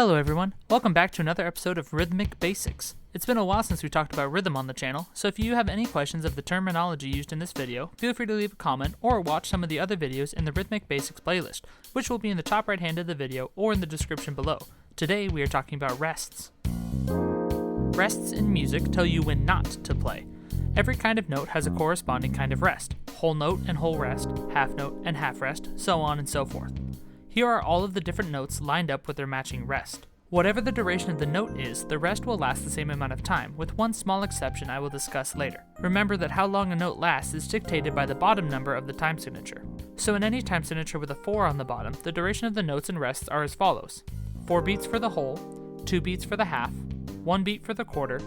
Hello everyone, welcome back to another episode of Rhythmic Basics. It's been a while since we talked about rhythm on the channel, so if you have any questions of the terminology used in this video, feel free to leave a comment or watch some of the other videos in the Rhythmic Basics playlist, which will be in the top right hand of the video or in the description below. Today we are talking about rests. Rests in music tell you when not to play. Every kind of note has a corresponding kind of rest, whole note and whole rest, half note and half rest, so on and so forth. Here are all of the different notes lined up with their matching rest. Whatever the duration of the note is, the rest will last the same amount of time, with one small exception I will discuss later. Remember that how long a note lasts is dictated by the bottom number of the time signature. So in any time signature with a 4 on the bottom, the duration of the notes and rests are as follows: 4 beats for the whole, 2 beats for the half, 1 beat for the quarter,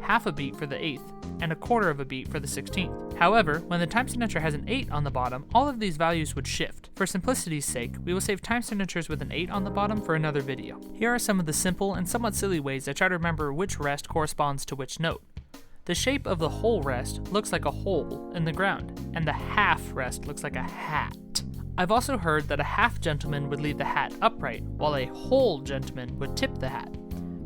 half a beat for the eighth, and a quarter of a beat for the 16th. However, when the time signature has an 8 on the bottom, all of these values would shift. For simplicity's sake, we will save time signatures with an 8 on the bottom for another video. Here are some of the simple and somewhat silly ways I try to remember which rest corresponds to which note. The shape of the whole rest looks like a hole in the ground, and the half rest looks like a hat. I've also heard that a half gentleman would leave the hat upright, while a whole gentleman would tip the hat.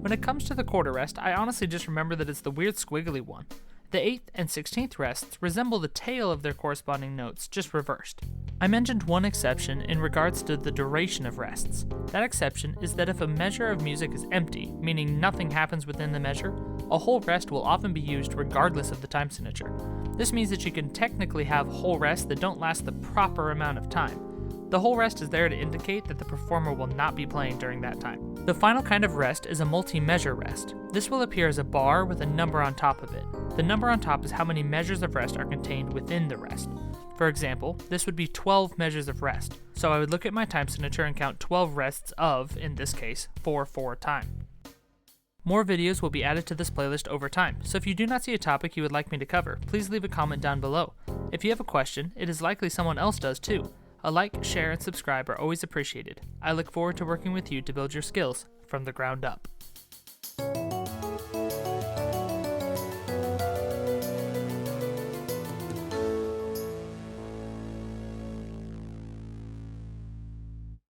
When it comes to the quarter rest, I honestly just remember that it's the weird squiggly one. The 8th and 16th rests resemble the tail of their corresponding notes, just reversed. I mentioned one exception in regards to the duration of rests. That exception is that if a measure of music is empty, meaning nothing happens within the measure, a whole rest will often be used regardless of the time signature. This means that you can technically have whole rests that don't last the proper amount of time. The whole rest is there to indicate that the performer will not be playing during that time. The final kind of rest is a multi-measure rest. This will appear as a bar with a number on top of it. The number on top is how many measures of rest are contained within the rest. For example, this would be 12 measures of rest, so I would look at my time signature and count 12 rests of, in this case, 4/4 time. More videos will be added to this playlist over time, so if you do not see a topic you would like me to cover, please leave a comment down below. If you have a question, it is likely someone else does too. A like, share, and subscribe are always appreciated. I look forward to working with you to build your skills from the ground up.